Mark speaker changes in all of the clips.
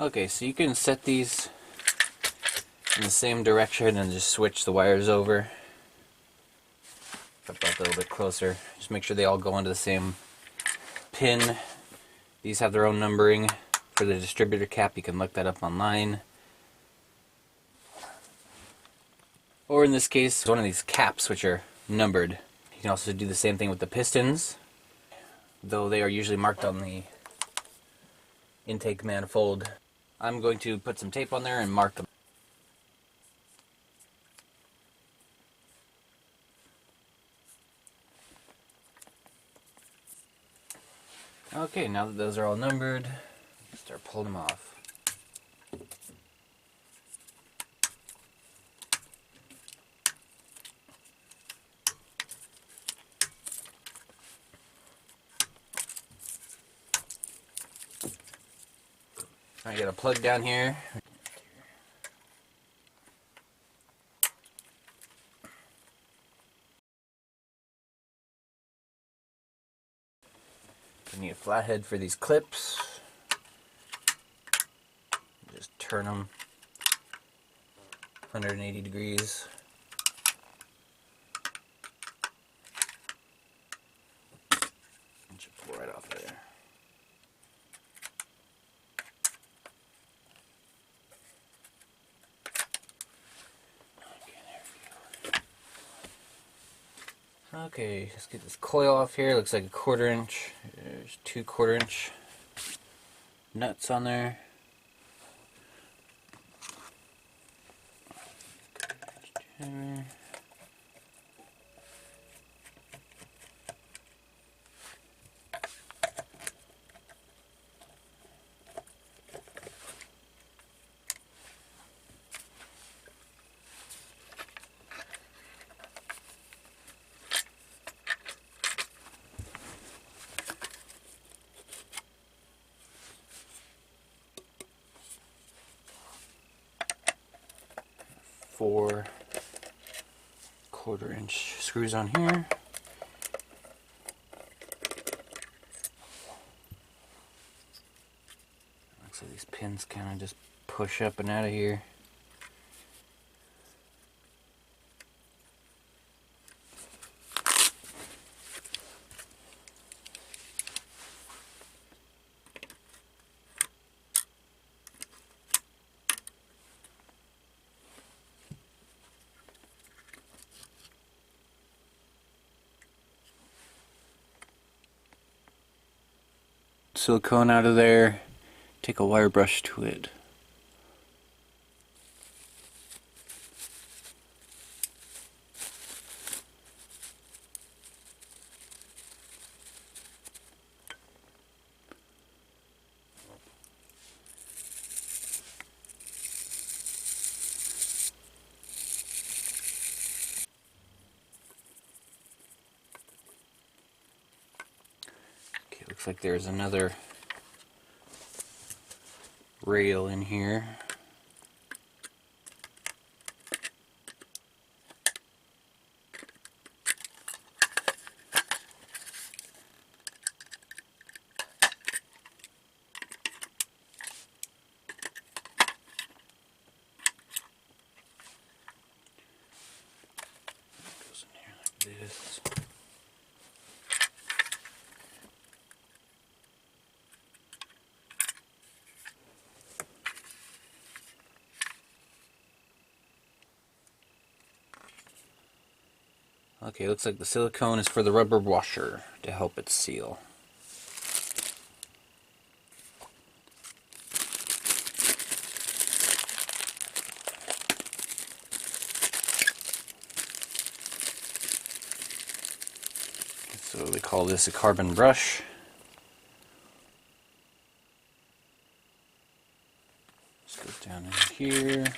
Speaker 1: Okay, so you can set these in the same direction and just switch the wires over. Put that a little bit closer. Just make sure they all go into the same pin. These have their own numbering. For the distributor cap, you can look that up online. Or in this case, one of these caps which are numbered. You can also do the same thing with the pistons, though they are usually marked on the intake manifold. I'm going to put some tape on there and mark them. Okay, now that those are all numbered, start pulling them off. I got a plug down here. I need a flathead for these clips. Just turn them 180 degrees. And should pull right off there. Okay, let's get this coil off here. Looks like a 1/4 inch. There's 2 1/4 inch nuts on there. Four 1/4 inch screws on here. Looks like these pins kind of just push up and out of here. Silicone out of there, take a wire brush to it. Okay, looks like there's another rail in here. Goes in here like this. Okay, looks like the silicone is for the rubber washer to help it seal. So they call this a carbon brush. Just goes down in here.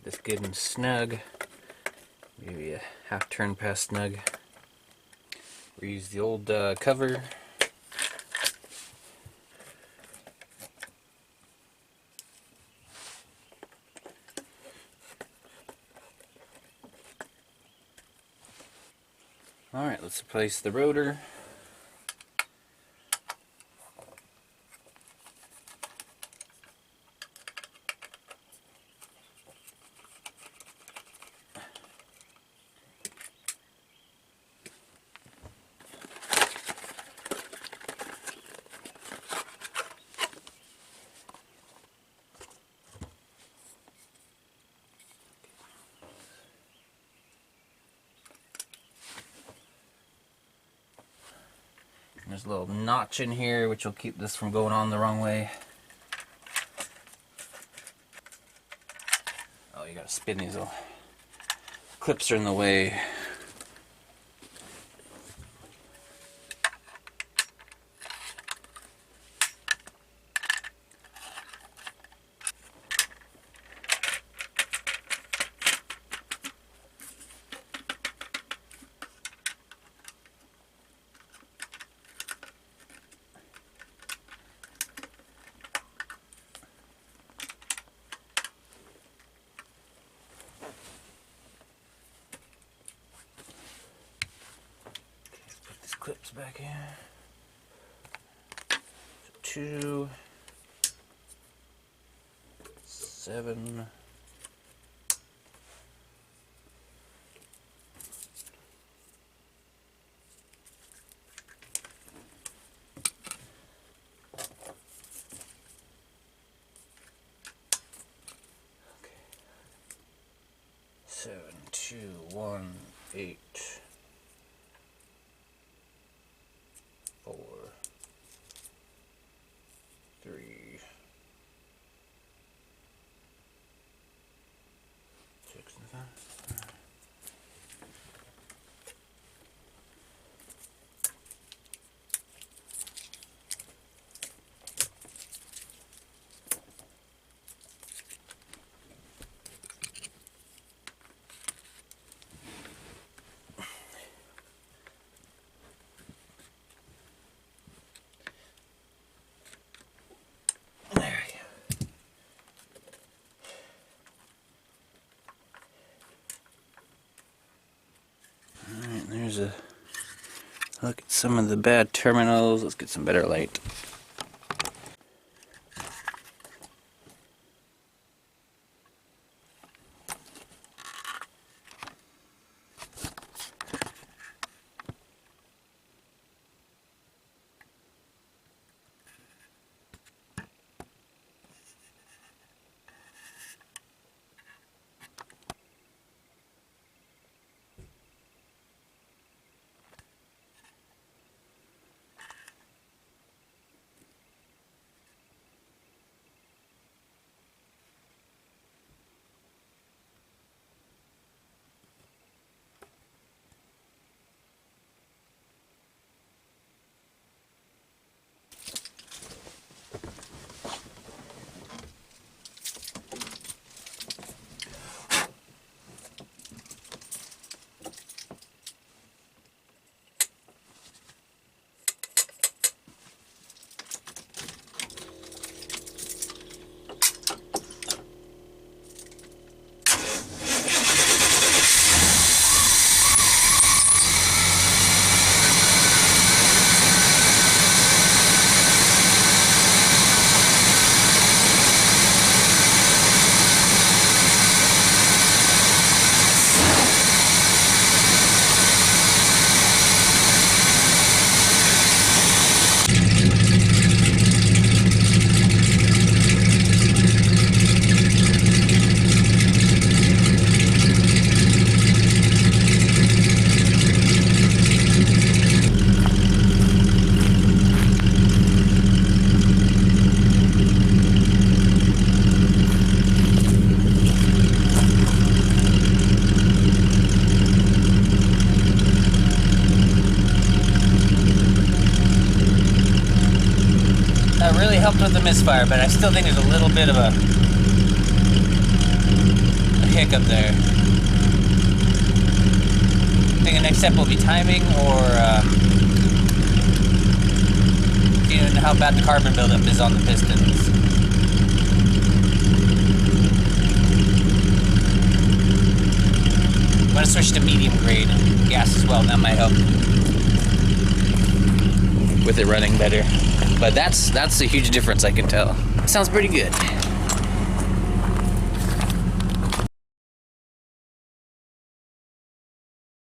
Speaker 1: Get this good and snug. Maybe a half turn past snug. Reuse the old cover. Alright, let's replace the rotor. There's a little notch in here which will keep this from going on the wrong way. Oh, you gotta spin these little clips are in the way. Clips back in. So 2, 7. Okay. 7, 2, 1, 8. 4, 3, 6, and 7. There's a look at some of the bad terminals. Let's get some better light. Helped with the misfire, but I still think there's a little bit of a kick up there. I think the next step will be timing, or seeing how bad the carbon buildup is on the pistons. I'm going to switch to medium grade gas as well, and that might help with it running better. But that's a huge difference, I can tell. Sounds pretty good.